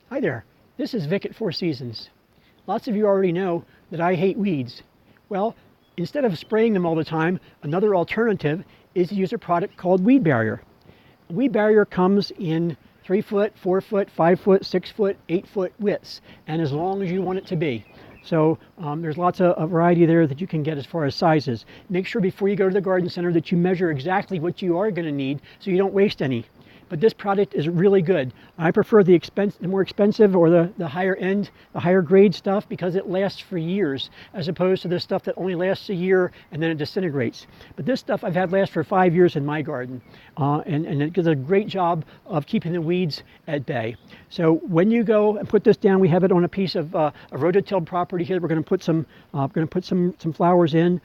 Hi there, this is Vic at Four Seasons. Lots of you already know that I hate weeds. Well, instead of spraying them all the time, another alternative is to use a product called Weed Barrier. Weed Barrier comes in 3 foot, 4 foot, 5 foot, 6 foot, 8 foot widths, and as long as you want it to be. So there's lots of variety there that you can get as far as sizes. Make sure before you go to the garden center that you measure exactly what you are going to need so you don't waste any. But this product is really good. I prefer the more expensive or the higher end, the higher grade stuff because it lasts for years as opposed to the stuff that only lasts a year and then it disintegrates. But this stuff I've had last for 5 years in my garden and it does a great job of keeping the weeds at bay. So when you go and put this down, we have it on a piece of a rototilled property here. We're going to put some flowers in.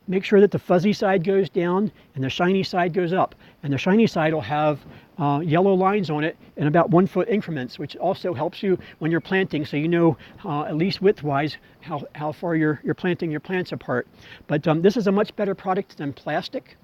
Make sure that the fuzzy side goes down and the shiny side goes up. And the shiny side will have yellow lines on it in about 1 foot increments, which also helps you when you're planting, so you know at least width-wise how far you're planting your plants apart. But this is a much better product than plastic.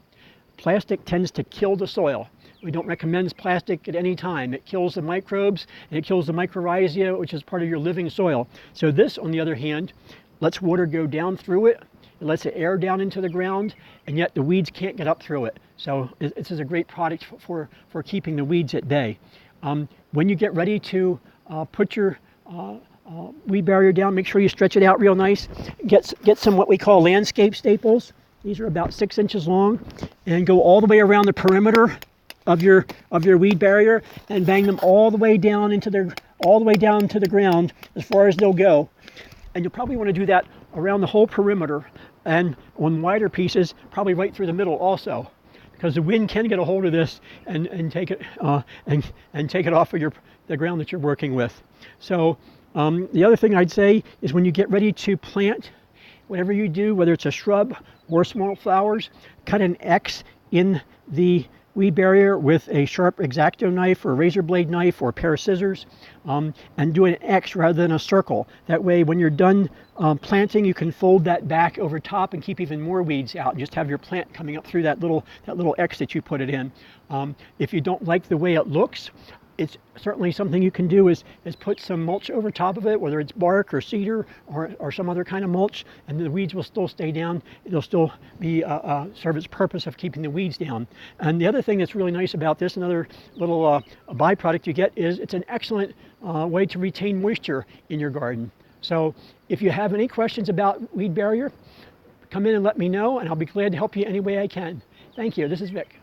Plastic tends to kill the soil. We don't recommend plastic at any time. It kills the microbes and it kills the mycorrhiza, which is part of your living soil. So this, on the other hand, lets water go down through it. It lets the air down into the ground, and yet the weeds can't get up through it. So this is a great product for keeping the weeds at bay. When you get ready to put your weed barrier down, make sure you stretch it out real nice. Get some what we call landscape staples. These are about 6 inches long, and go all the way around the perimeter of your weed barrier and bang them all the way down to the ground as far as they'll go. And you'll probably want to do that around the whole perimeter and on wider pieces, probably right through the middle also, because the wind can get a hold of this and take it and take it off of the ground that you're working with. So the other thing I'd say is when you get ready to plant, whatever you do, whether it's a shrub or small flowers, cut an X in the weed barrier with a sharp X-Acto knife or a razor blade knife or a pair of scissors, and do an X rather than a circle. That way when you're done planting, you can fold that back over top and keep even more weeds out and just have your plant coming up through that little X that you put it in. If you don't like the way it looks, it's certainly something you can do is put some mulch over top of it, whether it's bark or cedar or some other kind of mulch, and the weeds will still stay down. It'll still be serve its purpose of keeping the weeds down. And the other thing that's really nice about this, another little byproduct you get, is it's an excellent way to retain moisture in your garden. So if you have any questions about weed barrier, come in and let me know, and I'll be glad to help you any way I can. Thank you. This is Vic.